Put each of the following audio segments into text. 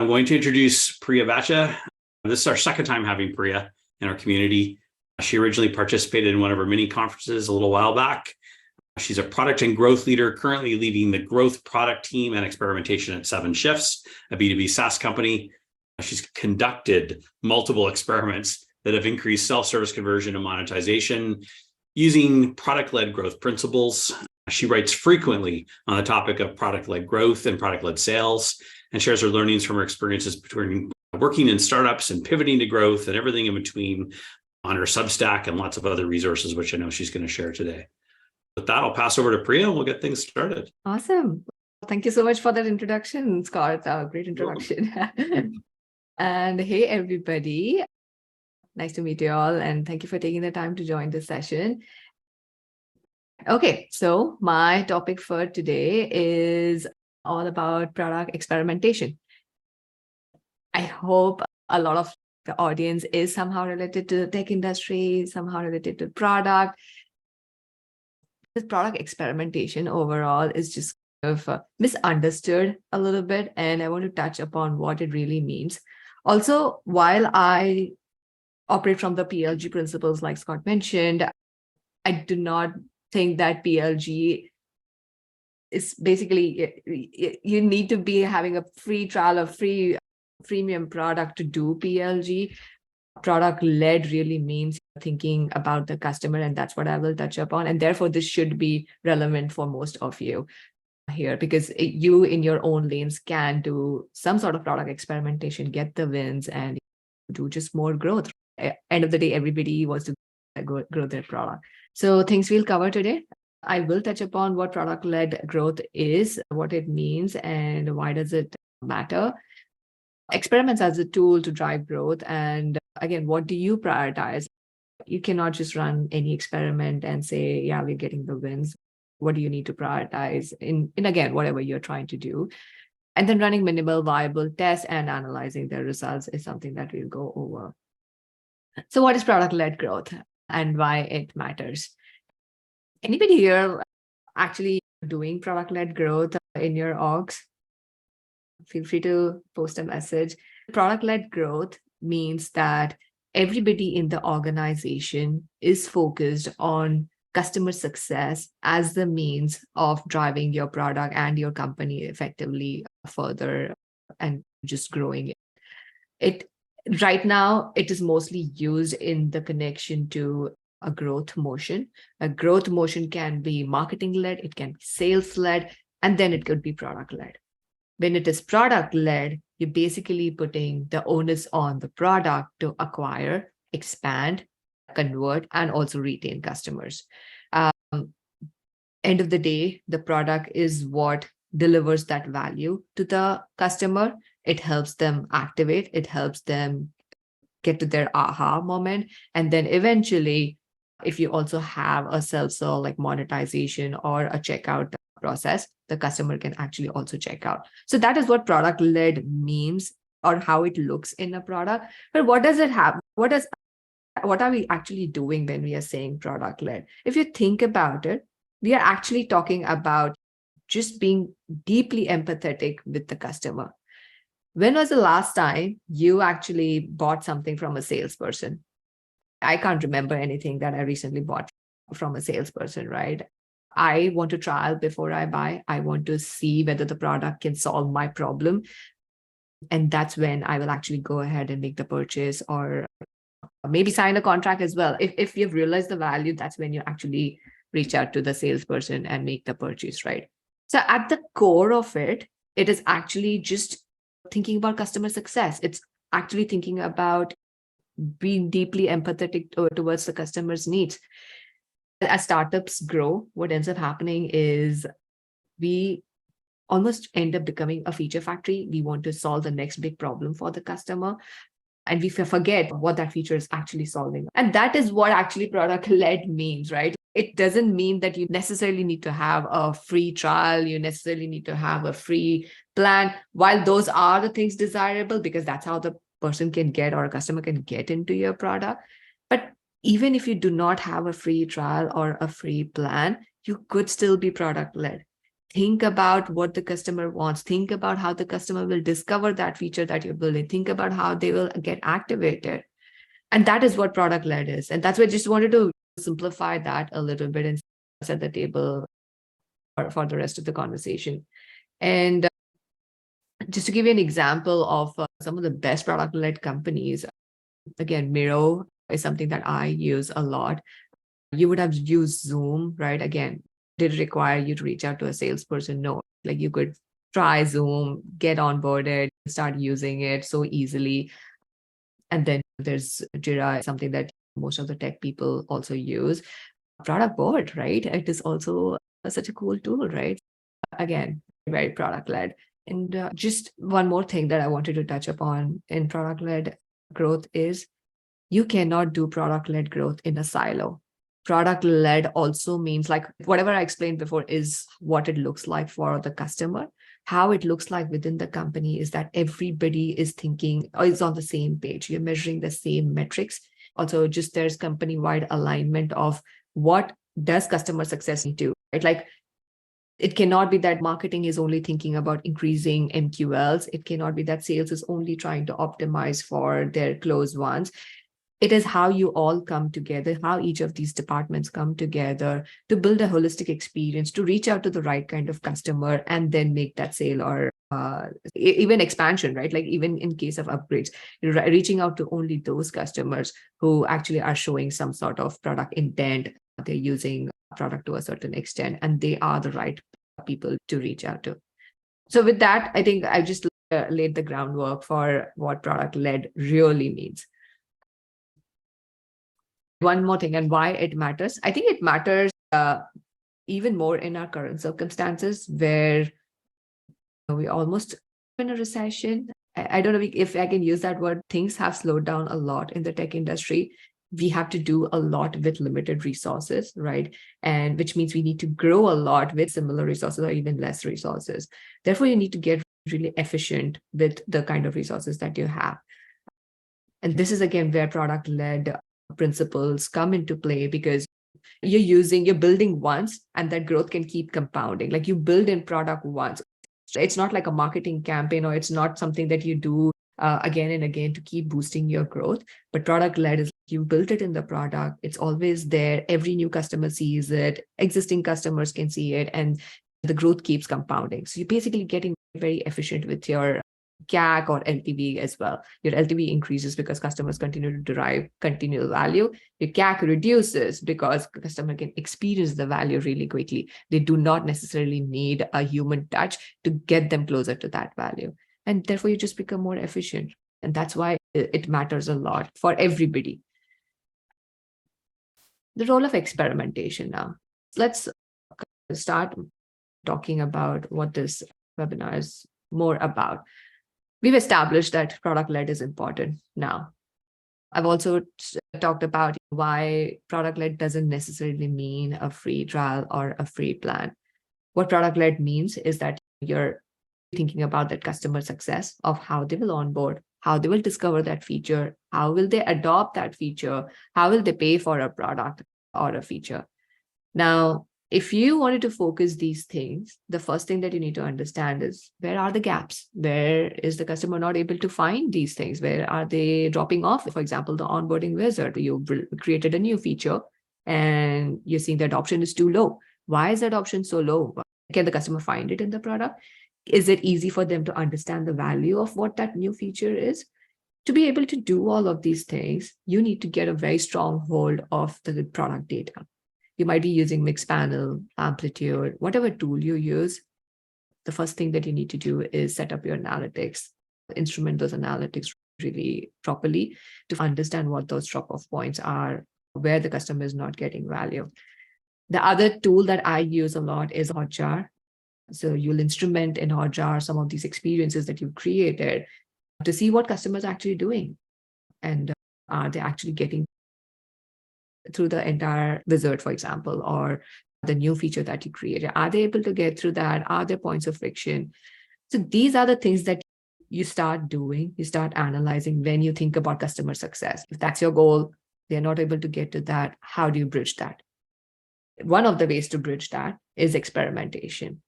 I'm going to introduce Priya Bhatia. This is our second time having Priya in our community. She originally participated in one of our mini conferences a little while back. She's a product and growth leader, currently leading the growth product team and experimentation at 7 Shifts, a B2B SaaS company. She's conducted multiple experiments that have increased self-service conversion and monetization using product-led growth principles. She writes frequently on the topic of product-led growth and product-led sales, and shares her learnings from her experiences between working in startups and pivoting to growth and everything in between on her Substack and lots of other resources, which I know she's going to share today. With that, I'll pass over to Priya and we'll get things started. Awesome. Thank you so much for that introduction, Scott. Great introduction. And hey, everybody. Nice to meet you all. And thank you for taking the time to join this session. Okay, so my topic for today is all about product experimentation. I hope a lot of the audience is somehow related to the tech industry, somehow related to product. This product experimentation overall is just kind of misunderstood a little bit, and I want to touch upon what it really means. Also, while I operate from the PLG principles like Scott mentioned, I do not think that PLG is basically, you need to be having a free trial or freemium product to do PLG. Product-led really means thinking about the customer, and that's what I will touch upon. And therefore, this should be relevant for most of you here, because you in your own lanes can do some sort of product experimentation, get the wins, and do just more growth. End of the day, everybody wants to grow their product. So things we'll cover today. I will touch upon what product-led growth is, what it means, and why does it matter. Experiments as a tool to drive growth. And again, what do you prioritize? You cannot just run any experiment and say, yeah, we're getting the wins. What do you need to prioritize in again, whatever you're trying to do? And then running minimal viable tests and analyzing the results is something that we'll go over. So what is product-led growth and why it matters? Anybody here actually doing product-led growth in your orgs? Feel free to post a message. Product-led growth means that everybody in the organization is focused on customer success as the means of driving your product and your company effectively further and just growing it. Right now, it is mostly used in the connection to a growth motion. A growth motion can be marketing-led, it can be sales-led, and then it could be product-led. When it is product-led, you're basically putting the onus on the product to acquire, expand, convert, and also retain customers. End of the day, the product is what delivers that value to the customer. It helps them activate, it helps them get to their aha moment. And then eventually, if you also have a self-serve like monetization or a checkout process, the customer can actually also check out. So that is what product-led means, or how it looks in a product. But what does it have? What are we actually doing when we are saying product-led? If you think about it, we are actually talking about just being deeply empathetic with the customer. When was the last time you actually bought something from a salesperson? I can't remember anything that I recently bought from a salesperson, right? I want to trial before I buy. I want to see whether the product can solve my problem. And that's when I will actually go ahead and make the purchase, or maybe sign a contract as well. If you've realized the value, that's when you actually reach out to the salesperson and make the purchase, right? So at the core of it, it is actually just thinking about customer success. It's actually thinking about being deeply empathetic towards the customer's needs. As startups grow, what ends up happening is we almost end up becoming a feature factory. We want to solve the next big problem for the customer, and we forget what that feature is actually solving. And that is what actually product-led means, right? It doesn't mean that you necessarily need to have a free trial, you necessarily need to have a free plan. While those are the things desirable, because that's how the person can get, or a customer can get into your product. But even if you do not have a free trial or a free plan, you could still be product-led. Think about what the customer wants. Think about how the customer will discover that feature that you're building. Think about how they will get activated. And that is what product led is. And that's why I just wanted to simplify that a little bit and set the table for the rest of the conversation. And just to give you an example of some of the best product led companies, again, Miro is something that I use a lot. You would have used Zoom, right? Again, did it require you to reach out to a salesperson? No, like you could try Zoom, get onboarded, start using it so easily. And then there's Jira, something that most of the tech people also use. Productboard, right? It is also such a cool tool, right? Again, very product led. And just one more thing that I wanted to touch upon in product led growth is you cannot do product led growth in a silo. Product led also means, like whatever I explained before is what it looks like for the customer. How it looks like within the company is that everybody is thinking or is on the same page. You're measuring the same metrics. Also, just there's company-wide alignment of what does customer success need to, right? Like it cannot be that marketing is only thinking about increasing MQLs. It cannot be that sales is only trying to optimize for their closed ones. It is how you all come together, how each of these departments come together to build a holistic experience, to reach out to the right kind of customer and then make that sale or even expansion, right? Like even in case of upgrades, you're reaching out to only those customers who actually are showing some sort of product intent. They're using product to a certain extent, and they are the right people to reach out to. So with that, I think I just laid the groundwork for what product led really means. One more thing and why it matters. I think it matters even more in our current circumstances where we almost in a recession. I don't know if I can use that word. Things have slowed down a lot in the tech industry. We have to do a lot with limited resources, right? And which means we need to grow a lot with similar resources or even less resources. Therefore, you need to get really efficient with the kind of resources that you have. And this is again where product-led principles come into play, because you're building once and that growth can keep compounding. Like you build in product once. It's not like a marketing campaign, or it's not something that you do again and again to keep boosting your growth. But product led is you built it in the product. It's always there. Every new customer sees it. Existing customers can see it, and the growth keeps compounding. So you're basically getting very efficient with your CAC or LTV as well. Your LTV increases because customers continue to derive continual value. Your CAC reduces because the customer can experience the value really quickly. They do not necessarily need a human touch to get them closer to that value. And therefore, you just become more efficient. And that's why it matters a lot for everybody. The role of experimentation now. Let's start talking about what this webinar is more about. We've established that product-led is important now. I've also talked about why product-led doesn't necessarily mean a free trial or a free plan. What product-led means is that you're thinking about that customer success of how they will onboard, how they will discover that feature, how will they adopt that feature, how will they pay for a product or a feature. Now, if you wanted to focus these things, the first thing that you need to understand is where are the gaps? Where is the customer not able to find these things? Where are they dropping off? For example, the onboarding wizard, you created a new feature and you're seeing the adoption is too low. Why is the adoption so low? Can the customer find it in the product? Is it easy for them to understand the value of what that new feature is? To be able to do all of these things, you need to get a very strong hold of the product data. You might be using Mixpanel, Amplitude, whatever tool you use. The first thing that you need to do is set up your analytics, instrument those analytics really properly to understand what those drop-off points are, where the customer is not getting value. The other tool that I use a lot is Hotjar. So you'll instrument in Hotjar some of these experiences that you've created to see what customers are actually doing. And are they actually getting through the entire wizard, for example, or the new feature that you created? Are they able to get through that? Are there points of friction? So these are the things that you start doing, you start analyzing when you think about customer success. If that's your goal, they're not able to get to that. How do you bridge that? One of the ways to bridge that is experimentation.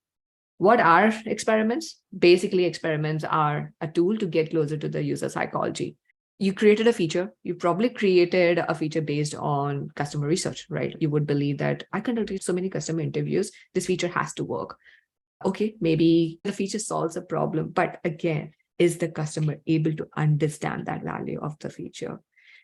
What are experiments? Basically, experiments are a tool to get closer to the user psychology. You created a feature. You probably created a feature based on customer research, right? You would believe that I conducted so many customer interviews. This feature has to work. Okay, maybe the feature solves a problem, but again, is the customer able to understand that value of the feature?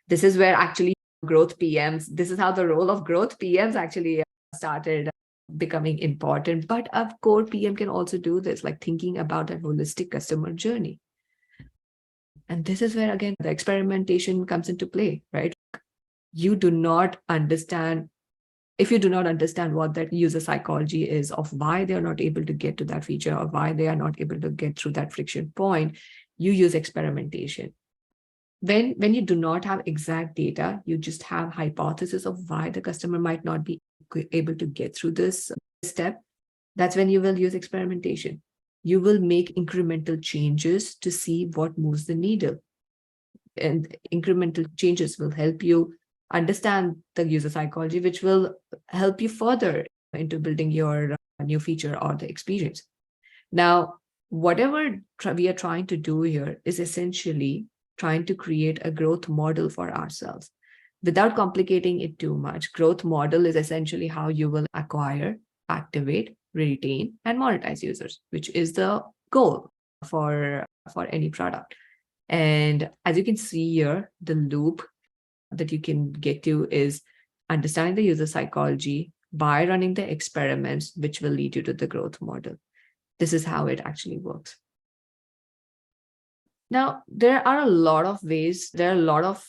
This is where actually growth PMs, this is how the role of growth PMs actually started becoming important. But a core PM can also do this, like thinking about that holistic customer journey. And this is where, again, the experimentation comes into play, right? You do not understand, if you do not understand what that user psychology is of why they are not able to get to that feature or why they are not able to get through that friction point, you use experimentation. When you do not have exact data, you just have hypothesis of why the customer might not be able to get through this step. That's when you will use experimentation. You will make incremental changes to see what moves the needle. And incremental changes will help you understand the user psychology, which will help you further into building your new feature or the experience. Now, whatever we are trying to do here is essentially trying to create a growth model for ourselves. Without complicating it too much, growth model is essentially how you will acquire, activate, retain, and monetize users, which is the goal for any product. And as you can see here, the loop that you can get to is understanding the user psychology by running the experiments, which will lead you to the growth model. This is how it actually works. Now, there are a lot of ways, there are a lot of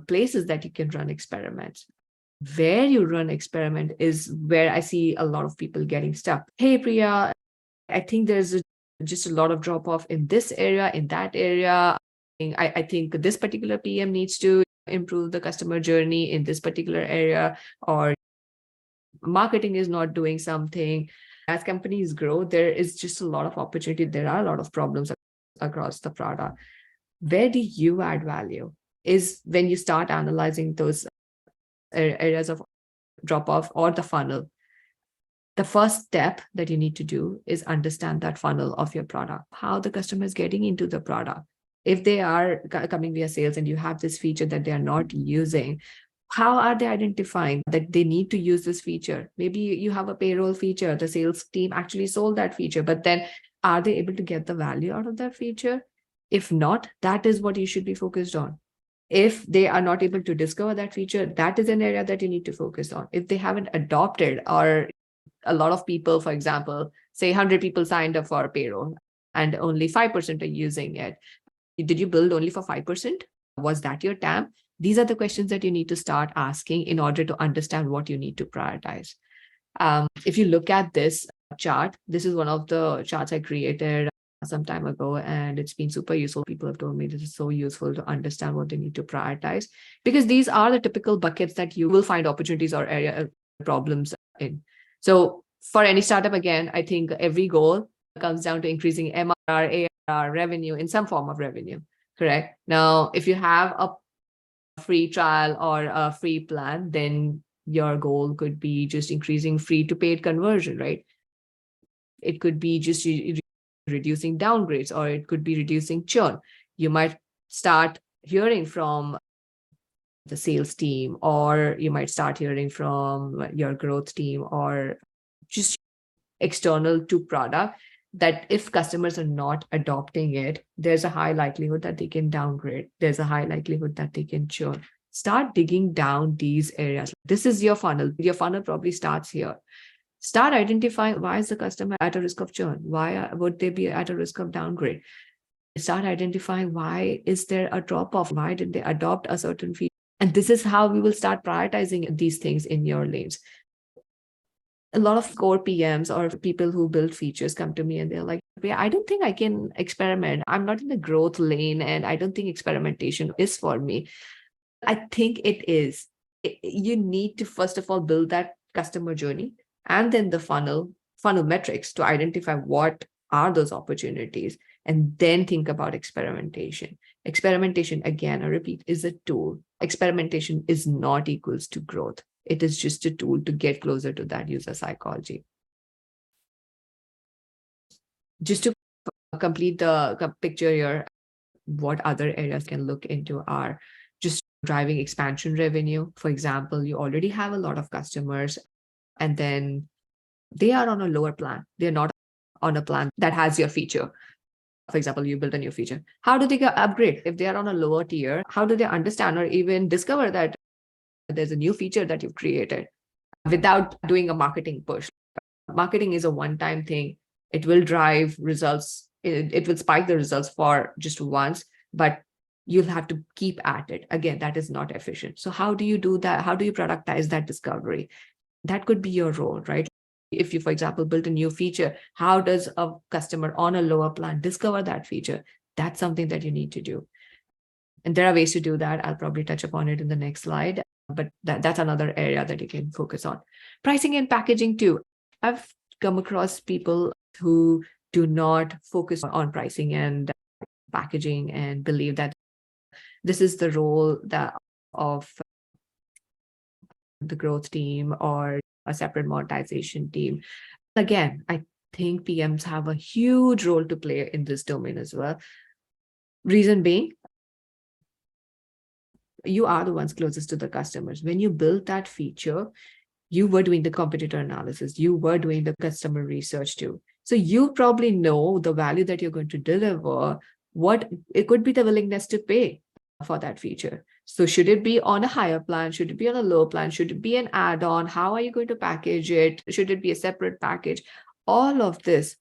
places that you can run experiments. Where you run experiment is where I see a lot of people getting stuck. Hey, Priya, I think there's just a lot of drop off in this area, in that area. I think this particular PM needs to improve the customer journey in this particular area, or marketing is not doing something. As companies grow, there is just a lot of opportunity. There are a lot of problems across the product. Where do you add value? Is when you start analyzing those areas of drop off or the funnel. The first step that you need to do is understand that funnel of your product, how the customer is getting into the product. If they are coming via sales and you have this feature that they are not using, how are they identifying that they need to use this feature? Maybe you have a payroll feature, the sales team actually sold that feature, but then are they able to get the value out of that feature? If not, that is what you should be focused on. If they are not able to discover that feature, that is an area that you need to focus on. If they haven't adopted, or a lot of people, for example, say 100 people signed up for payroll and only 5% are using it. Did you build only for 5%? Was that your TAM? These are the questions that you need to start asking in order to understand what you need to prioritize. If you look at this chart, this is one of the charts I created some time ago, and it's been super useful. People have told me this is so useful to understand what they need to prioritize, because these are the typical buckets that you will find opportunities or area problems in. So for any startup, again, I think every goal comes down to increasing MRR, ARR, revenue in some form of revenue, correct? Now, if you have a free trial or a free plan, then your goal could be just increasing free to paid conversion, right? It could be just reducing downgrades, or it could be reducing churn. You might start hearing from the sales team, or you might start hearing from your growth team, or just external to product, that if customers are not adopting it, there's a high likelihood that they can downgrade. There's a high likelihood that they can churn. Start digging down these areas. This is your funnel. Your funnel probably starts here. Start identifying, why is the customer at a risk of churn? Why would they be at a risk of downgrade? Start identifying, why is there a drop off? Why did they adopt a certain feature? And this is how we will start prioritizing these things in your lanes. A lot of core PMs or people who build features come to me and they're like, yeah, I don't think I can experiment. I'm not in the growth lane, and I don't think experimentation is for me. I think it is. You need to, first of all, build that customer journey, and then the funnel metrics to identify what are those opportunities, and then think about experimentation. Experimentation, again, I repeat, is a tool. Experimentation is not equals to growth. It is just a tool to get closer to that user psychology. Just to complete the picture here, what other areas can look into are just driving expansion revenue. For example, you already have a lot of customers and then they are on a lower plan. They're not on a plan that has your feature. For example, you build a new feature. How do they upgrade? If they are on a lower tier, how do they understand or even discover that there's a new feature that you've created without doing a marketing push? Marketing is a one-time thing. It will drive results. It will spike the results for just once, but you'll have to keep at it. Again, that is not efficient. So how do you do that? How do you productize that discovery? That could be your role, right? If you, for example, build a new feature, how does a customer on a lower plan discover that feature? That's something that you need to do. And there are ways to do that. I'll probably touch upon it in the next slide, but that's another area that you can focus on. Pricing and packaging too. I've come across people who do not focus on pricing and packaging and believe that this is the role of the growth team or a separate monetization team. Again, I think PMs have a huge role to play in this domain as well. Reason being, you are the ones closest to the customers. When you build that feature, you were doing the competitor analysis, you were doing the customer research too. So you probably know the value that you're going to deliver, what it could be the willingness to pay for that feature. So should it be on a higher plan? Should it be on a low plan? Should it be an add-on? How are you going to package it? Should it be a separate package? All of this.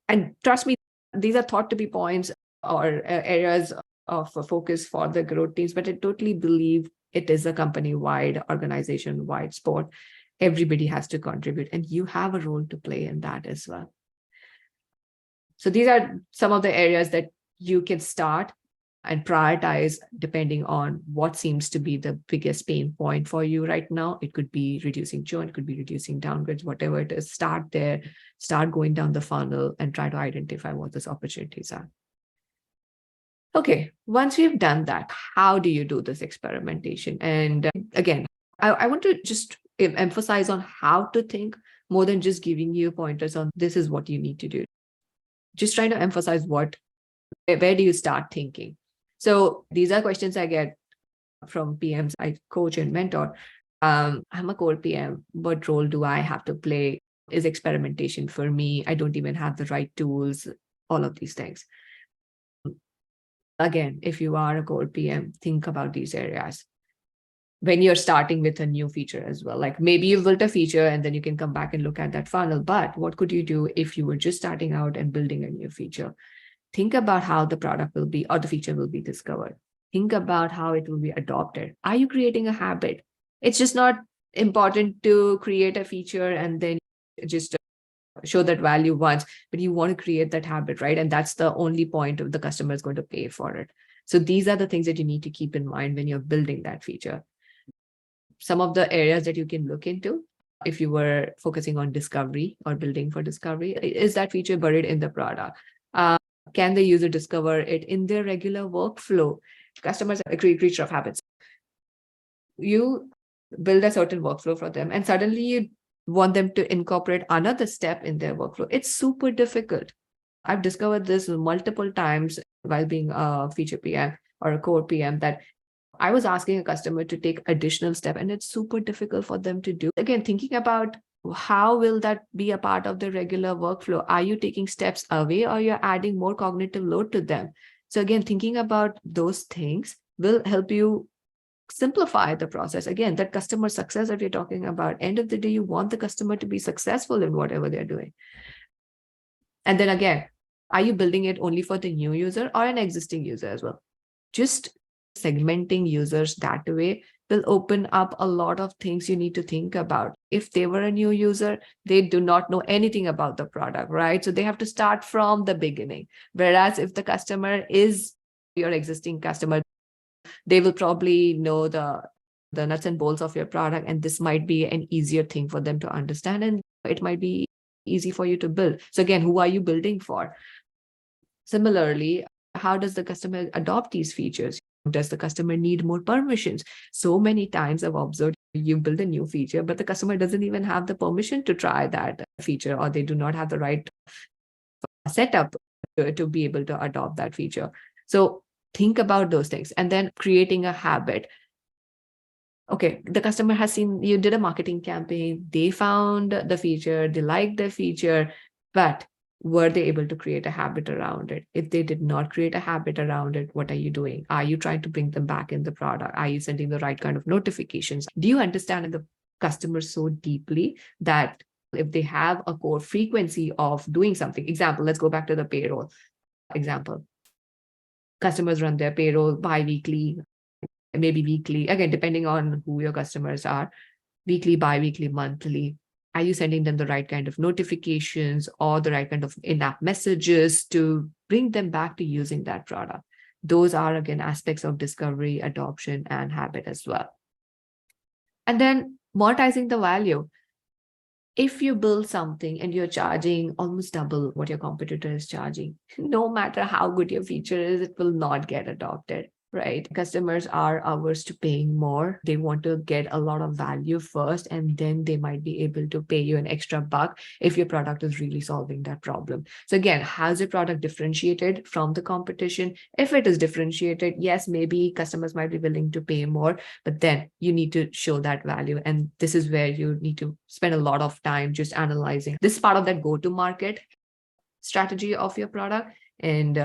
And trust me, these are thought to be points or areas of focus for the growth teams, but I totally believe it is a company-wide, organization-wide sport. Everybody has to contribute, and you have a role to play in that as well. So these are some of the areas that you can start and prioritize depending on what seems to be the biggest pain point for you right now. It could be reducing churn, it could be reducing downgrades, whatever it is. Start there, start going down the funnel and try to identify what those opportunities are. Okay, once we've done that, how do you do this experimentation? And again, I want to just emphasize on how to think more than just giving you pointers on this is what you need to do. Just trying to emphasize where do you start thinking? So these are questions I get from PMs I coach and mentor. I'm a core PM. What role do I have to play? Is experimentation for me? I don't even have the right tools, all of these things. Again, if you are a core PM, think about these areas when you're starting with a new feature as well. Like maybe you built a feature and then you can come back and look at that funnel. But what could you do if you were just starting out and building a new feature? Think about how the product will be or the feature will be discovered. Think about how it will be adopted. Are you creating a habit? It's just not important to create a feature and then just show that value once, but you want to create that habit, right? And that's the only point of the customer is going to pay for it. So these are the things that you need to keep in mind when you're building that feature. Some of the areas that you can look into, if you were focusing on discovery or building for discovery, is that feature buried in the product? Can the user discover it in their regular workflow? Customers are a creature of habits. You build a certain workflow for them, and suddenly you want them to incorporate another step in their workflow. It's super difficult. I've discovered this multiple times while being a feature PM or a core PM that I was asking a customer to take additional step and it's super difficult for them to do. Again, thinking about how will that be a part of the regular workflow? Are you taking steps away or you're adding more cognitive load to them? So again, thinking about those things will help you simplify the process. Again, that customer success that we're talking about, end of the day, you want the customer to be successful in whatever they're doing. And then again, are you building it only for the new user or an existing user as well? Just segmenting users that way will open up a lot of things you need to think about. If they were a new user, they do not know anything about the product, right? So they have to start from the beginning. Whereas if the customer is your existing customer, they will probably know the nuts and bolts of your product, and this might be an easier thing for them to understand, and it might be easy for you to build. So again, who are you building for? Similarly, how does the customer adopt these features? Does the customer need more permissions? So many times I've observed you build a new feature, but the customer doesn't even have the permission to try that feature, or they do not have the right setup to be able to adopt that feature. So think about those things, and then creating a habit. Okay, the customer has seen you did a marketing campaign, they found the feature, they liked the feature, but were they able to create a habit around it? If they did not create a habit around it, what are you doing? Are you trying to bring them back in the product? Are you sending the right kind of notifications? Do you understand the customer so deeply that if they have a core frequency of doing something, example, let's go back to the payroll example. Customers run their payroll bi-weekly, maybe weekly, again, depending on who your customers are, weekly, bi-weekly, monthly. Are you sending them the right kind of notifications or the right kind of in-app messages to bring them back to using that product? Those are, again, aspects of discovery, adoption, and habit as well. And then monetizing the value. If you build something and you're charging almost double what your competitor is charging, no matter how good your feature is, it will not get adopted, right? Customers are averse to paying more. They want to get a lot of value first, and then they might be able to pay you an extra buck if your product is really solving that problem. So again, how's your product differentiated from the competition? If it is differentiated, yes, maybe customers might be willing to pay more, but then you need to show that value. And this is where you need to spend a lot of time just analyzing this part of that go-to-market strategy of your product, and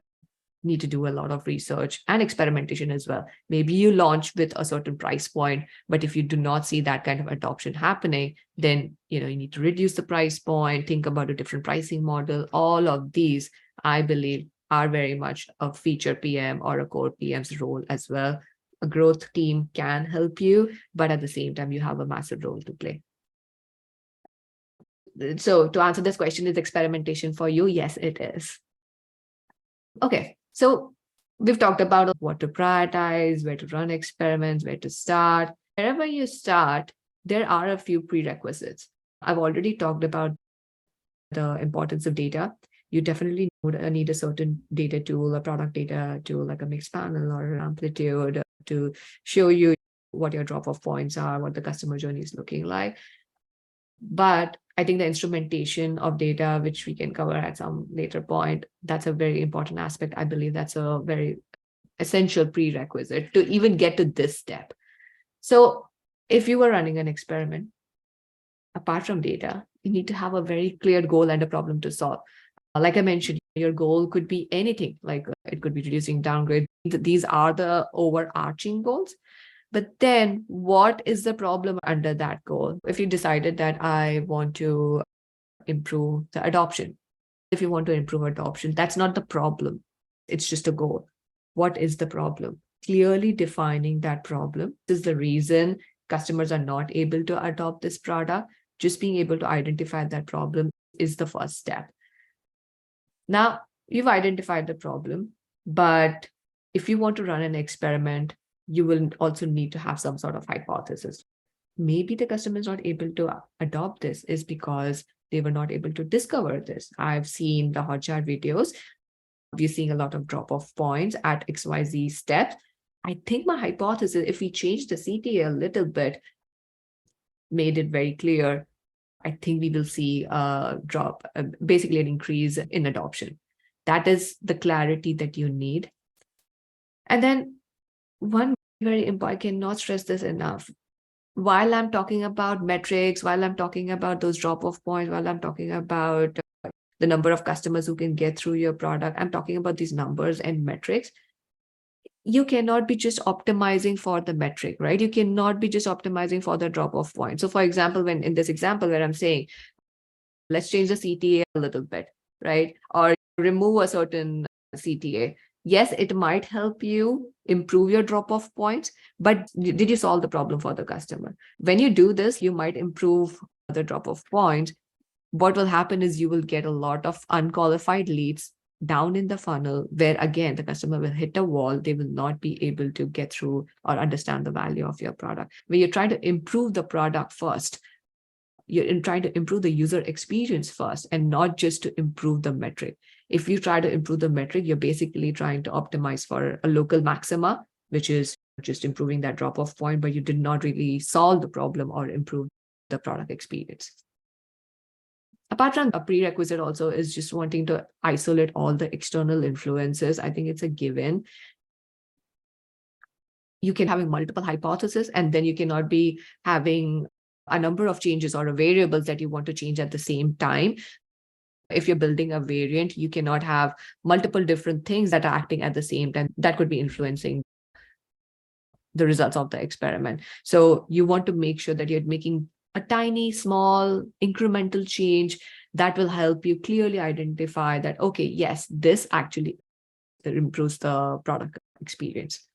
need to do a lot of research and experimentation as well. Maybe you launch with a certain price point, but if you do not see that kind of adoption happening, then you need to reduce the price point, think about a different pricing model. All of these, I believe, are very much a feature PM or a core PM's role as well. A growth team can help you, but at the same time, you have a massive role to play. So to answer this question, is experimentation for you? Yes, it is. Okay, so we've talked about what to prioritize, where to run experiments, where to start. Wherever you start, there are a few prerequisites. I've already talked about the importance of data. You definitely need a certain data tool, a product data tool like a mixed panel or an amplitude to show you what your drop-off points are, what the customer journey is looking like. But I think the instrumentation of data, which we can cover at some later point, that's a very important aspect. I believe that's a very essential prerequisite to even get to this step. So if you were running an experiment, apart from data, you need to have a very clear goal and a problem to solve. Like I mentioned, your goal could be anything, like it could be reducing downgrade. These are the overarching goals. But then what is the problem under that goal? If you decided that I want to improve the adoption, if you want to improve adoption, that's not the problem. It's just a goal. What is the problem? Clearly defining that problem. This is the reason customers are not able to adopt this product. Just being able to identify that problem is the first step. Now, you've identified the problem, but if you want to run an experiment, you will also need to have some sort of hypothesis. Maybe the customer is not able to adopt this is because they were not able to discover this. I've seen the Hotjar videos. We're seeing a lot of drop-off points at XYZ steps. I think my hypothesis, if we change the CTA a little bit, made it very clear, I think we will see a drop, basically an increase in adoption. That is the clarity that you need. And then one very important, I cannot stress this enough. While I'm talking about metrics, while I'm talking about those drop-off points, while I'm talking about the number of customers who can get through your product, I'm talking about these numbers and metrics. You cannot be just optimizing for the metric, right? You cannot be just optimizing for the drop-off point. So for example, when in this example where I'm saying, let's change the CTA a little bit, right? Or remove a certain CTA. Yes, it might help you improve your drop-off points, but did you solve the problem for the customer? When you do this, you might improve the drop-off points. What will happen is you will get a lot of unqualified leads down in the funnel where, again, the customer will hit a wall. They will not be able to get through or understand the value of your product. When you're trying to improve the product first, you're trying to improve the user experience first and not just to improve the metric. If you try to improve the metric, you're basically trying to optimize for a local maxima, which is just improving that drop-off point, but you did not really solve the problem or improve the product experience. Apart from a prerequisite also is just wanting to isolate all the external influences. I think it's a given. You can having multiple hypotheses, and then you cannot be having a number of changes or variables that you want to change at the same time. If you're building a variant, you cannot have multiple different things that are acting at the same time. That could be influencing the results of the experiment. So you want to make sure that you're making a tiny, small, incremental change that will help you clearly identify that, okay, yes, this actually improves the product experience.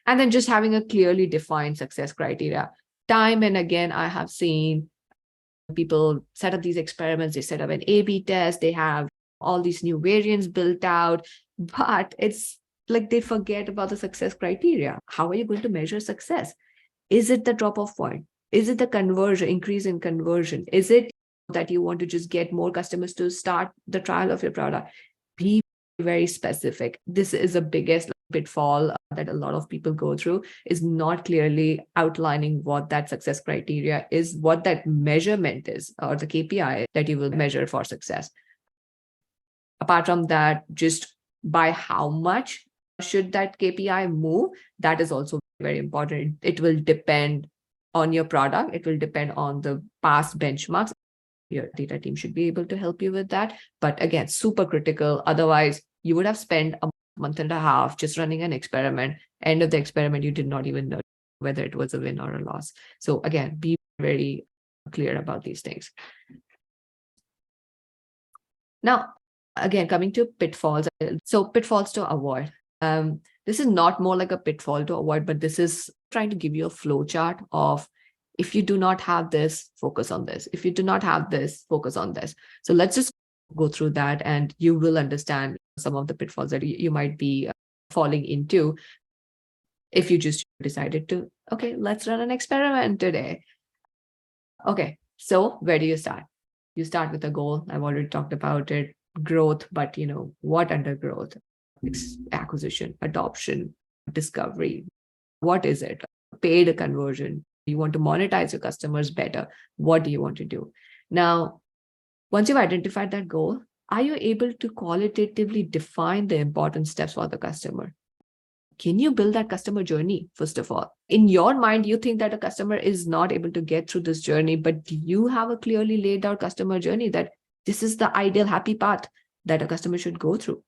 And then just having a clearly defined success criteria. Time and again, I have seen people set up these experiments, they set up an A/B test, they have all these new variants built out, but it's like they forget about the success criteria. How are you going to measure success? Is it the drop-off point? Is it the conversion, increase in conversion? Is it that you want to just get more customers to start the trial of your product? Be very specific. This is the biggest pitfall that a lot of people go through, is not clearly outlining what that success criteria is, what that measurement is, or the KPI that you will measure for success. Apart from that, just by how much should that KPI move, that is also very important. It will depend on your product. It will depend on the past benchmarks. Your data team should be able to help you with that. But again, super critical. Otherwise, you would have spent a month and a half just running an experiment. End of the experiment, you did not even know whether it was a win or a loss. So again, be very clear about these things. Now, again, coming to pitfalls. So pitfalls to avoid. This is not more like a pitfall to avoid, but this is trying to give you a flow chart of, if you do not have this, focus on this. If you do not have this, focus on this. So let's just go through that and you will understand some of the pitfalls that you might be falling into if you just decided to, okay, let's run an experiment today. Okay, so where do you start? You start with a goal. I've already talked about it, growth, but what under growth? Acquisition, adoption, discovery. What is it? Paid conversion. You want to monetize your customers better. What do you want to do? Now, once you've identified that goal, are you able to qualitatively define the important steps for the customer? Can you build that customer journey, first of all? In your mind, you think that a customer is not able to get through this journey, but do you have a clearly laid out customer journey that this is the ideal happy path that a customer should go through?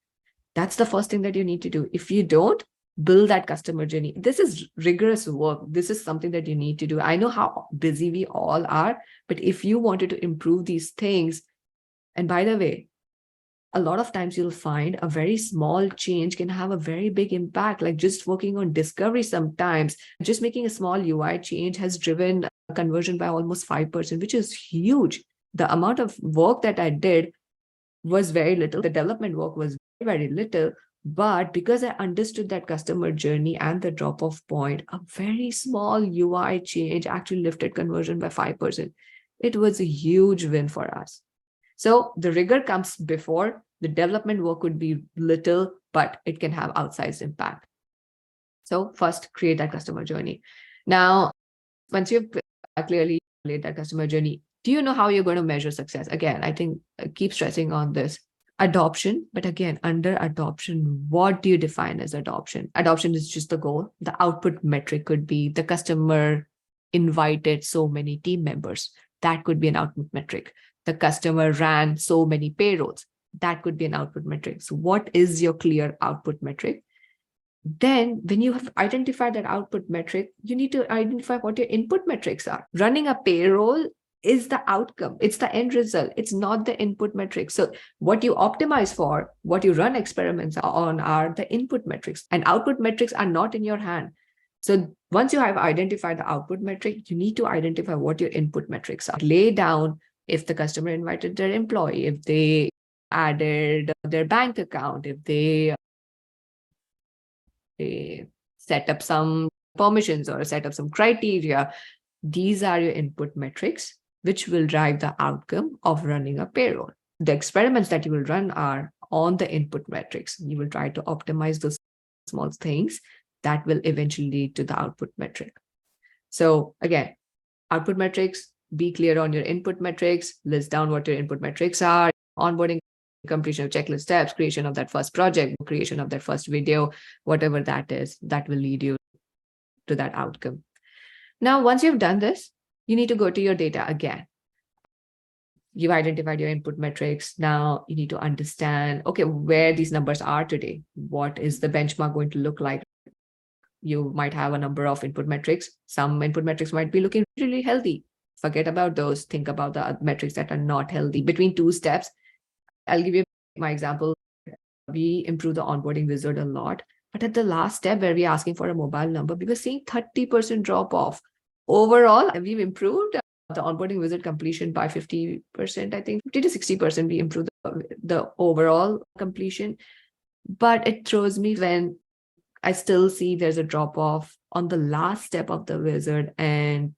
That's the first thing that you need to do. If you don't, build that customer journey. This is rigorous work. This is something that you need to do. I know how busy we all are, but if you wanted to improve these things, and by the way, a lot of times you'll find a very small change can have a very big impact, like just working on discovery sometimes. Just making a small UI change has driven conversion by almost 5%, which is huge. The amount of work that I did was very little. The development work was very little, but because I understood that customer journey and the drop-off point, a very small UI change actually lifted conversion by 5%. It was a huge win for us. So the rigor comes before. The development work would be little, but it can have outsized impact. So first, create that customer journey. Now, once you've clearly laid that customer journey, do you know how you're going to measure success? Again, I think I keep stressing on this. Adoption, but again, under adoption, what do you define as adoption? Adoption is just the goal. The output metric could be the customer invited so many team members. That could be an output metric. The customer ran so many payrolls. That could be an output metric. So what is your clear output metric? Then when you have identified that output metric, you need to identify what your input metrics are. Running a payroll is the outcome. It's the end result. It's not the input metrics. So what you optimize for, what you run experiments on are the input metrics, and output metrics are not in your hand. So once you have identified the output metric, you need to identify what your input metrics are. Lay down if the customer invited their employee, if they added their bank account, if they set up some permissions or set up some criteria. These are your input metrics, which will drive the outcome of running a payroll. The experiments that you will run are on the input metrics. You will try to optimize those small things that will eventually lead to the output metric. So again, output metrics, be clear on your input metrics, list down what your input metrics are, onboarding, completion of checklist steps, creation of that first project, creation of that first video, whatever that is, that will lead you to that outcome. Now, once you've done this, you need to go to your data again. You've identified your input metrics. Now you need to understand, okay, where these numbers are today. What is the benchmark going to look like? You might have a number of input metrics. Some input metrics might be looking really healthy. Forget about those. Think about the metrics that are not healthy. Between two steps, I'll give you my example. We improved the onboarding wizard a lot. But at the last step where we're asking for a mobile number, we were seeing 30% drop off. Overall, we've improved the onboarding wizard completion by 50%, I think 50 to 60%. We improved the overall completion. But it throws me when I still see there's a drop off on the last step of the wizard, and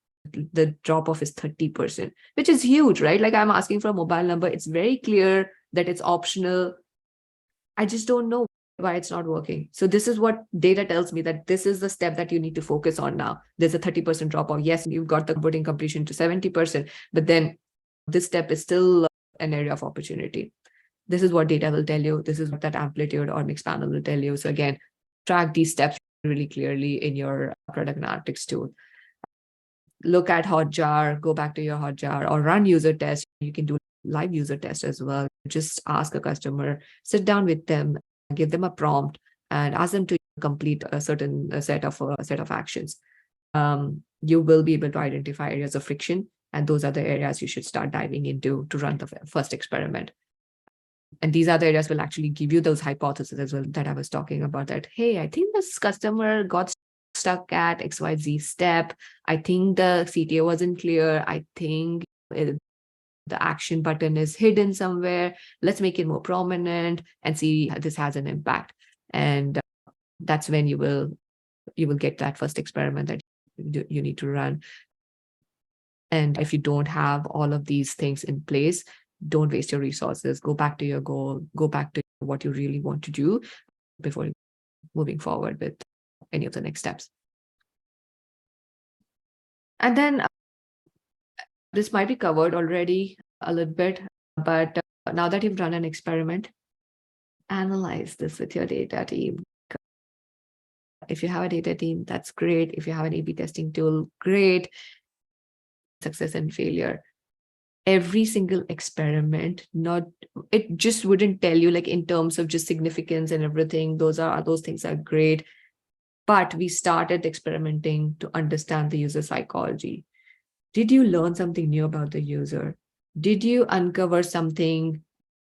the drop off is 30%, which is huge, right? Like, I'm asking for a mobile number. It's very clear that it's optional. I just don't know why it's not working. So this is what data tells me, that this is the step that you need to focus on now. There's a 30% drop off. Yes, you've got the onboarding completion to 70%, but then this step is still an area of opportunity. This is what data will tell you. This is what that amplitude or mixed panel will tell you. So again, track these steps really clearly in your product analytics tool. Look at Hotjar, go back to your Hotjar, or run user tests. You can do live user tests as well. Just ask a customer, sit down with them, give them a prompt, and ask them to complete a certain set of actions. You will be able to identify areas of friction, and those are the areas you should start diving into to run the first experiment. And these other areas will actually give you those hypotheses as well that I was talking about, that, hey, I think this customer got stuck at XYZ step. I think the CTA wasn't clear. I think the action button is hidden somewhere. Let's make it more prominent and see how this has an impact. And that's when you will get that first experiment that you need to run. And if you don't have all of these things in place, don't waste your resources. Go back to your goal. Go back to what you really want to do before moving forward with any of the next steps. And then this might be covered already a little bit, but now that you've run an experiment, analyze this with your data team. If you have a data team, that's great. If you have an A/B testing tool, great. Success and failure. Every single experiment, it just wouldn't tell you, like, in terms of just significance and everything. Those things are great. But we started experimenting to understand the user psychology. Did you learn something new about the user? Did you uncover something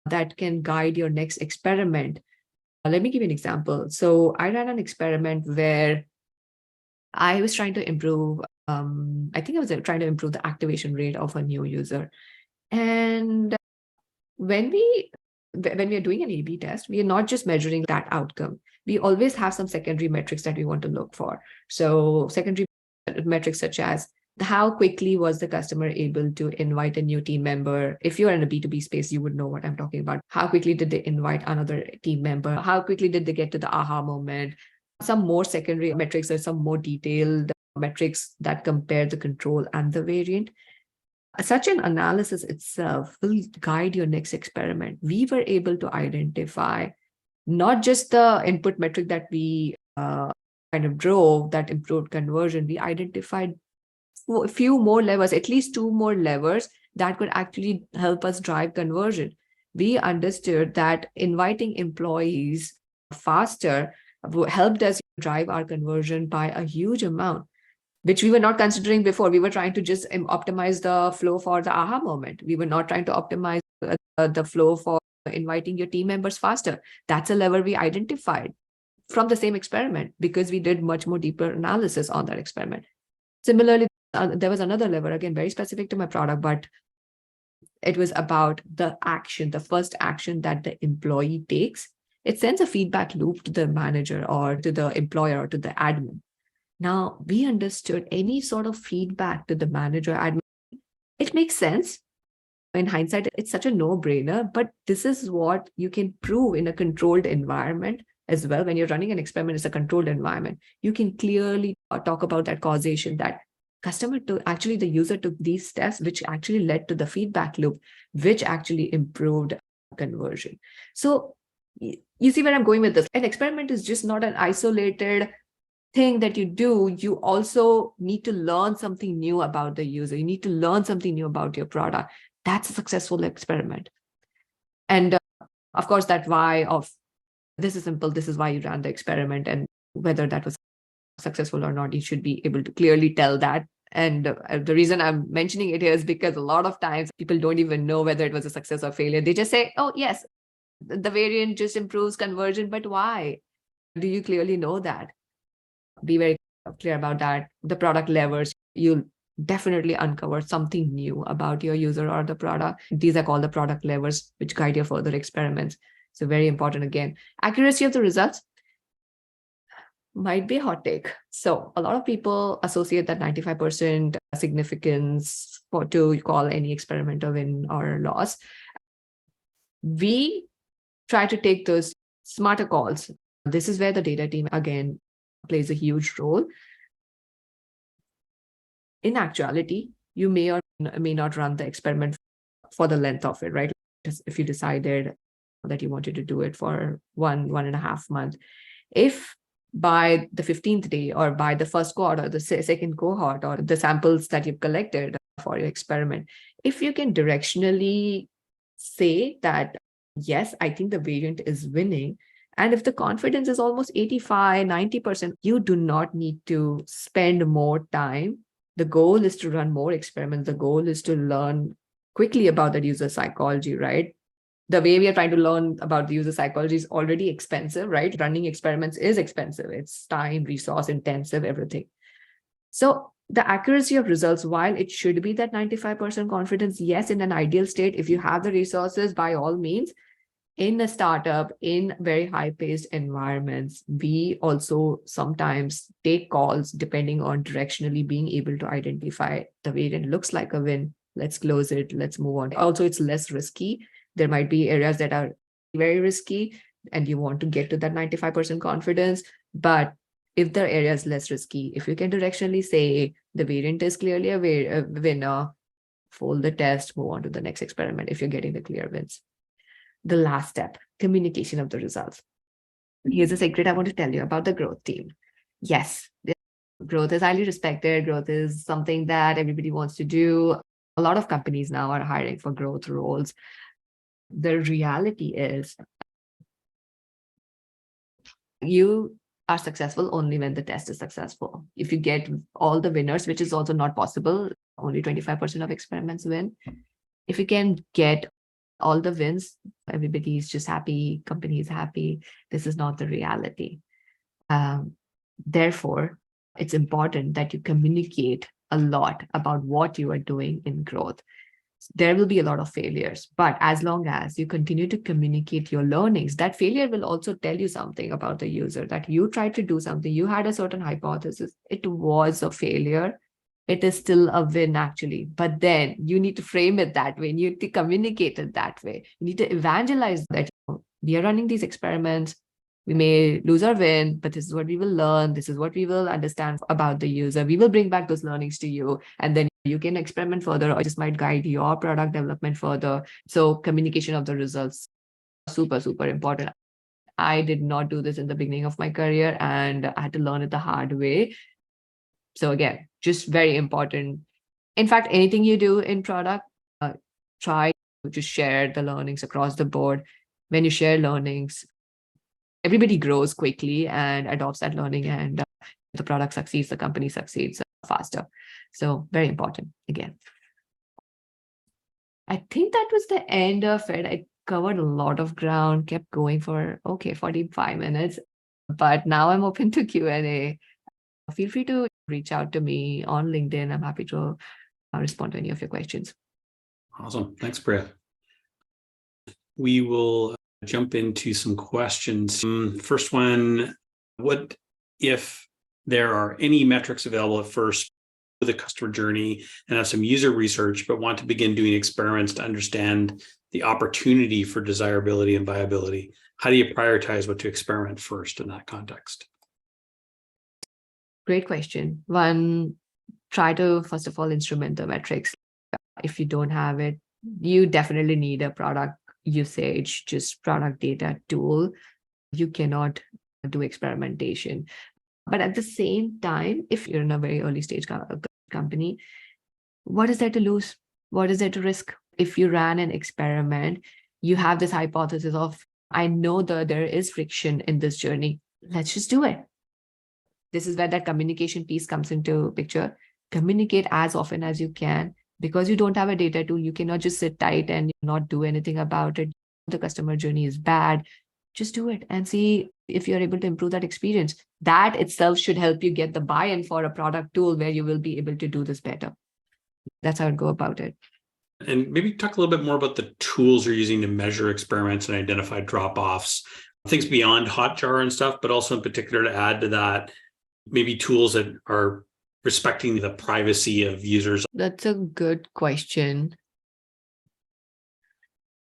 that can guide your next experiment? Let me give you an example. So I ran an experiment where I was trying to improve, I think I was trying to improve the activation rate of a new user. And when we are doing an A/B test, we are not just measuring that outcome. We always have some secondary metrics that we want to look for. So secondary metrics such as how quickly was the customer able to invite a new team member? If you're in a B2B space, you would know what I'm talking about. How quickly did they invite another team member? How quickly did they get to the aha moment? Some more secondary metrics or some more detailed metrics that compare the control and the variant. Such an analysis itself will guide your next experiment. We were able to identify not just the input metric that we kind of drove that improved conversion. We identified a few more levers, at least 2 more levers that could actually help us drive conversion. We understood that inviting employees faster helped us drive our conversion by a huge amount, which we were not considering before. We were trying to just optimize the flow for the aha moment. We were not trying to optimize the flow for inviting your team members faster. That's a lever we identified from the same experiment because we did much more deeper analysis on that experiment. Similarly, there was another lever, again, very specific to my product, but it was about the action, the first action that the employee takes. It sends a feedback loop to the manager or to the employer or to the admin. Now, we understood any sort of feedback to the manager, admin, it makes sense. In hindsight, it's such a no-brainer, but this is what you can prove in a controlled environment as well. When you're running an experiment, it's a controlled environment. You can clearly talk about that causation, that the user took these steps, which actually led to the feedback loop, which actually improved conversion. So you see where I'm going with this. An experiment is just not an isolated thing that you do. You also need to learn something new about the user. You need to learn something new about your product. That's a successful experiment. And of course, that why of this is simple. This is why you ran the experiment, and whether that was successful or not, you should be able to clearly tell that. And the reason I'm mentioning it here is because a lot of times people don't even know whether it was a success or failure. They just say, oh, yes, the variant just improves conversion, but why? Do you clearly know that? Be very clear about that. The product levers, you'll definitely uncover something new about your user or the product. These are called the product levers, which guide your further experiments. So very important again. Accuracy of the results might be a hot take. So a lot of people associate that 95% significance to call any experiment a win or loss. We try to take those smarter calls. This is where the data team, again, plays a huge role. In actuality, you may or may not run the experiment for the length of it, right? If you decided that you wanted to do it for 1.5 months, if by the 15th day or by the first cohort or the second cohort or the samples that you've collected for your experiment, if you can directionally say that, yes, I think the variant is winning, and if the confidence is almost 85, 90%, you do not need to spend more time. The goal is to run more experiments. The goal is to learn quickly about the user psychology, right? The way we are trying to learn about the user psychology is already expensive, right? Running experiments is expensive. It's time, resource intensive, everything. So the accuracy of results, while it should be that 95% confidence, yes, in an ideal state, if you have the resources, by all means, in a startup, in very high-paced environments, we also sometimes take calls depending on directionally being able to identify the variant looks like a win. Let's close it. Let's move on. Also, it's less risky. There might be areas that are very risky and you want to get to that 95% confidence. But if the area is less risky, if you can directionally say the variant is clearly a winner, fold the test, move on to the next experiment if you're getting the clear wins. The last step, communication of the results. Here's a secret I want to tell you about the growth team. Yes, growth is highly respected. Growth is something that everybody wants to do. A lot of companies now are hiring for growth roles. The reality is you are successful only when the test is successful. If you get all the winners, which is also not possible, only 25% of experiments win. If you can get all the wins, everybody is just happy, company is happy. This is not the reality. Therefore, it's important that you communicate a lot about what you are doing in growth. There will be a lot of failures, but as long as you continue to communicate your learnings, that failure will also tell you something about the user, that you tried to do something, you had a certain hypothesis, it was a failure. It is still a win, actually. But then you need to frame it that way. You need to communicate it that way. You need to evangelize that we are running these experiments. We may lose or win, but this is what we will learn. This is what we will understand about the user. We will bring back those learnings to you. And then you can experiment further, or just might guide your product development further. So communication of the results, super, super important. I did not do this in the beginning of my career, and I had to learn it the hard way. So again, just very important. In fact, anything you do in product, try to just share the learnings across the board. When you share learnings, everybody grows quickly and adopts that learning, and the product succeeds, the company succeeds faster. So very important again. I think that was the end of it. I covered a lot of ground, kept going for 45 minutes, but now I'm open to Q&A. Feel free to reach out to me on LinkedIn. I'm happy to respond to any of your questions. Awesome. Thanks, Priya. We will jump into some questions. First one, what if there are any metrics available at first for the customer journey and have some user research, but want to begin doing experiments to understand the opportunity for desirability and viability? How do you prioritize what to experiment first in that context? Great question. One try to, first of all, instrument the metrics. If you don't have it, you definitely need a product usage, just product data tool. You cannot do experimentation. But at the same time, if you're in a very early stage company, what is there to lose? What is there to risk? If you ran an experiment, you have this hypothesis of, I know that there is friction in this journey. Let's just do it. This is where that communication piece comes into picture. Communicate as often as you can. Because you don't have a data tool, you cannot just sit tight and not do anything about it. The customer journey is bad. Just do it and see if you're able to improve that experience. That itself should help you get the buy-in for a product tool where you will be able to do this better. That's how I'd go about it. And maybe talk a little bit more about the tools you're using to measure experiments and identify drop-offs, things beyond Hotjar and stuff, but also in particular to add to that, maybe tools that are respecting the privacy of users. That's a good question.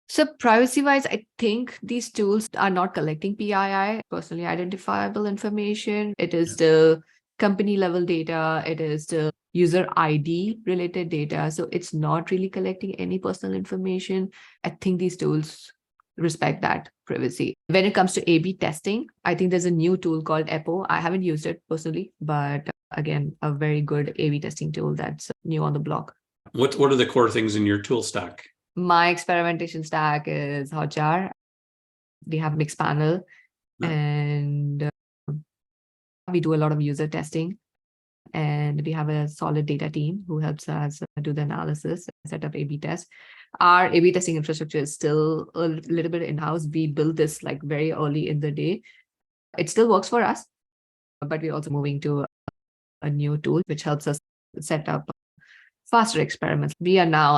So privacy-wise, I think these tools are not collecting PII, personally identifiable information. It is the company level data. It is the user ID related data. So it's not really collecting any personal information. I think these tools respect that privacy. When it comes to A/B testing, I think there's a new tool called EPO. I haven't used it personally, but again, a very good A/B testing tool that's new on the block. What are the core things in your tool stack? My experimentation stack is Hotjar. We have Mixpanel, and we do a lot of user testing. And we have a solid data team who helps us do the analysis, set up A/B tests. Our A/B testing infrastructure is still a little bit in-house. We built this like very early in the day. It still works for us, but we're also moving to a new tool which helps us set up faster experiments. We are now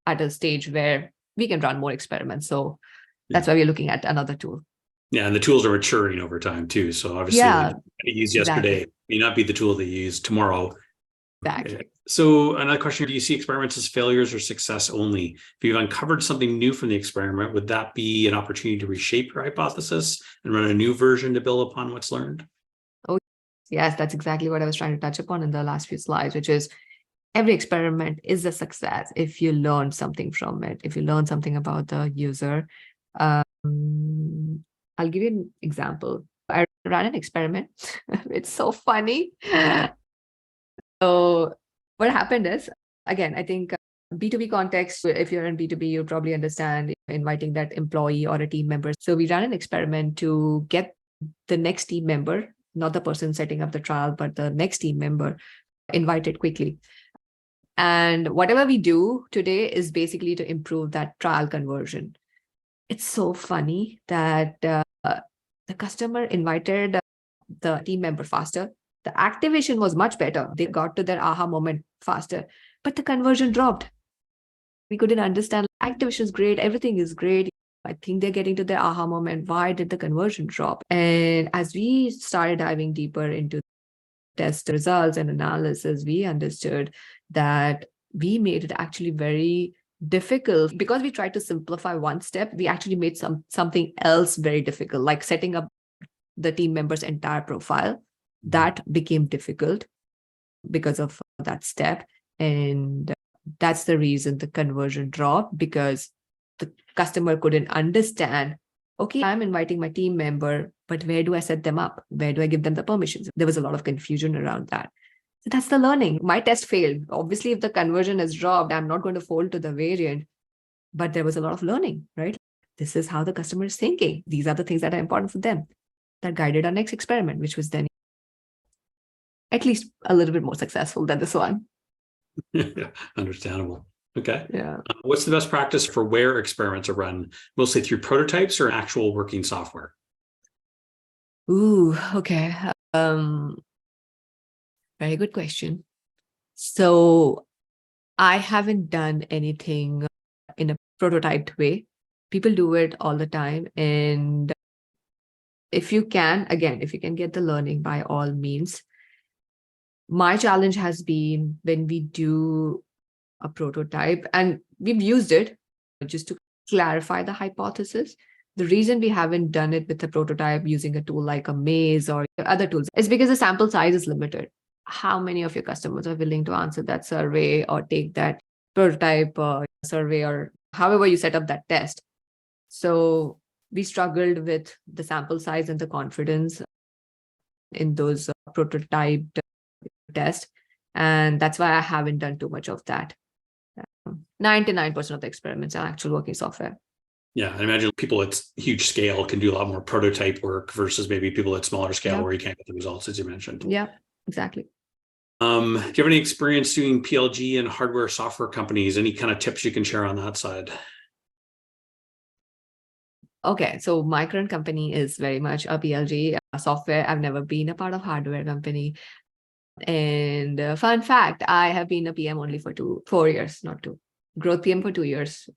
at a stage where we can run more experiments. So that's why we're looking at another tool. Yeah, and the tools are maturing over time too. So obviously, what you used yesterday may not be the tool that you use tomorrow. Exactly. So another question, do you see experiments as failures or success only? If you've uncovered something new from the experiment, would that be an opportunity to reshape your hypothesis and run a new version to build upon what's learned? Oh, yes, that's exactly what I was trying to touch upon in the last few slides, which is every experiment is a success if you learn something from it, if you learn something about the user. I'll give you an example. I ran an experiment. It's so funny. So what happened is, again, I think B2B context, if you're in B2B, you probably understand inviting that employee or a team member. So we ran an experiment to get the next team member, not the person setting up the trial, but the next team member invited quickly. And whatever we do today is basically to improve that trial conversion. It's so funny that the customer invited the team member faster. The activation was much better. They got to their aha moment faster, but the conversion dropped. We couldn't understand. Activation is great. Everything is great. I think they're getting to their aha moment. Why did the conversion drop? And as we started diving deeper into test results and analysis, we understood that we made it actually very difficult because we tried to simplify one step. We actually made something else very difficult, like setting up the team member's entire profile. That became difficult because of that step. And that's the reason the conversion dropped, because the customer couldn't understand, okay, I'm inviting my team member, but where do I set them up? Where do I give them the permissions? There was a lot of confusion around that. So that's the learning. My test failed. Obviously, if the conversion has dropped, I'm not going to fold to the variant, but there was a lot of learning, right? This is how the customer is thinking. These are the things that are important for them. That guided our next experiment, which was then at least a little bit more successful than this one. Understandable. Okay. Yeah. What's the best practice for where experiments are run, mostly through prototypes or actual working software? Ooh, okay. Very good question. So I haven't done anything in a prototyped way. People do it all the time. And if you can get the learning, by all means. My challenge has been when we do a prototype, and we've used it just to clarify the hypothesis. The reason we haven't done it with a prototype using a tool like a maze or other tools is because the sample size is limited. how many of your customers are willing to answer that survey or take that prototype survey or however you set up that test. So we struggled with the sample size and the confidence in those prototyped tests. And that's why I haven't done too much of that. 99% of the experiments are actual working software. Yeah, I imagine people at huge scale can do a lot more prototype work versus maybe people at smaller scale where you can't get the results, as you mentioned. Yeah, exactly. Do you have any experience doing PLG and hardware software companies? Any kind of tips you can share on that side? Okay, so my current company is very much a PLG software. I've never been a part of hardware company. And fun fact, I have been a PM only for 4 years, not two. Growth PM for 2 years,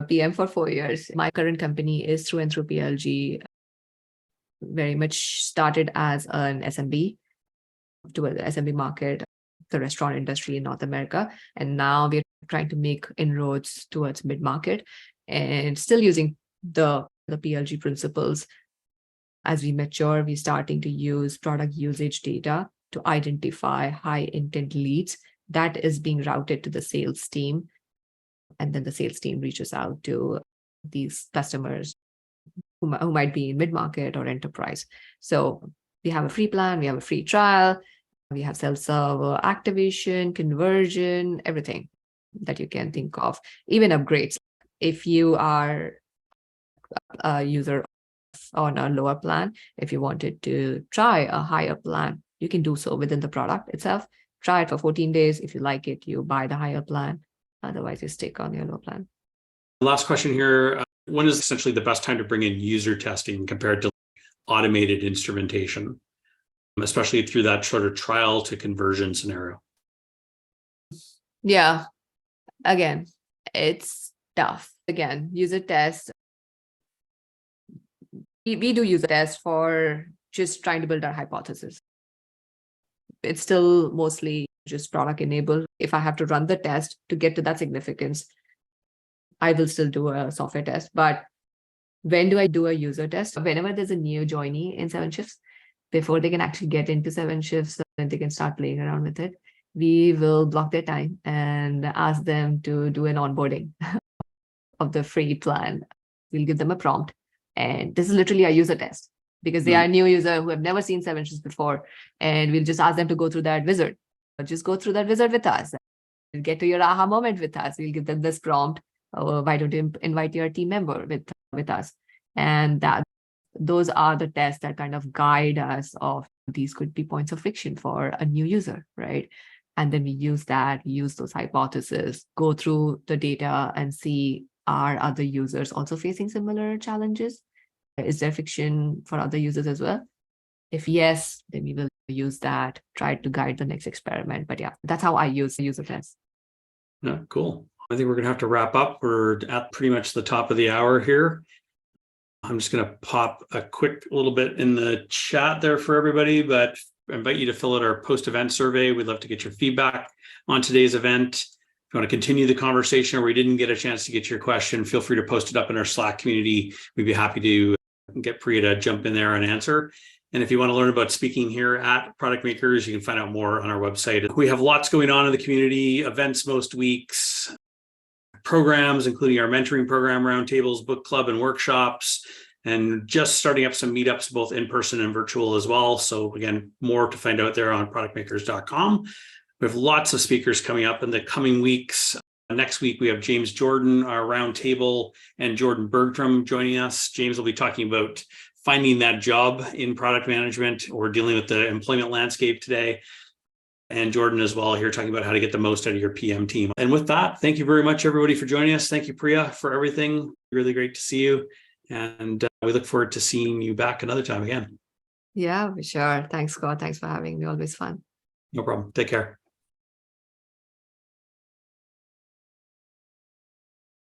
PM for 4 years. My current company is through and through PLG. Very much started as an SMB towards the SMB market, the restaurant industry in North America. And now we're trying to make inroads towards mid-market and still using the PLG principles. As we mature, we're starting to use product usage data to identify high intent leads that is being routed to the sales team. And then the sales team reaches out to these customers who might be in mid-market or enterprise. So we have a free plan, we have a free trial, we have self-serve activation, conversion, everything that you can think of, even upgrades. If you are a user on a lower plan, if you wanted to try a higher plan, you can do so within the product itself. Try it for 14 days. If you like it, you buy the higher plan. Otherwise, you stick on your low plan. Last question here. When is essentially the best time to bring in user testing compared to automated instrumentation, especially through that sort of trial to conversion scenario? Yeah. Again, it's tough. Again, user tests. We do user tests for just trying to build our hypothesis. It's still mostly just product enabled. If I have to run the test to get to that significance, I will still do a software test. But when do I do a user test? Whenever there's a new joinee in 7shifts, before they can actually get into 7shifts and they can start playing around with it, we will block their time and ask them to do an onboarding of the free plan. We'll give them a prompt. And this is literally a user test because they are a new user who have never seen 7shifts before. And we'll just ask them to go through that wizard. Just go through that wizard with us. We'll get to your aha moment with us. We'll give them this prompt. Why don't you invite your team member with us? And those are the tests that kind of guide us of these could be points of friction for a new user, right? And then we use those hypotheses, go through the data and see, are other users also facing similar challenges? Is there friction for other users as well? If yes, then we will use that, try to guide the next experiment. But yeah, that's how I use user tests. Yeah, cool. I think we're going to have to wrap up. We're at pretty much the top of the hour here. I'm just going to pop a quick little bit in the chat there for everybody, but I invite you to fill out our post-event survey. We'd love to get your feedback on today's event. If you want to continue the conversation or we didn't get a chance to get your question, feel free to post it up in our Slack community. We'd be happy to get Priya to jump in there and answer. And if you want to learn about speaking here at Product Makers, you can find out more on our website. We have lots going on in the community, events most weeks, programs, including our mentoring program, roundtables, book club, and workshops, and just starting up some meetups, both in person and virtual as well. So again, more to find out there on productmakers.com. We have lots of speakers coming up in the coming weeks. Next week, we have James Jordan, our roundtable, and Jordan Bergstrom joining us. James will be talking about finding that job in product management or dealing with the employment landscape today. And Jordan as well here talking about how to get the most out of your PM team. And with that, thank you very much, everybody, for joining us. Thank you, Priya, for everything. Really great to see you. And we look forward to seeing you back another time again. Yeah, for sure. Thanks, Scott. Thanks for having me. Always fun. No problem. Take care.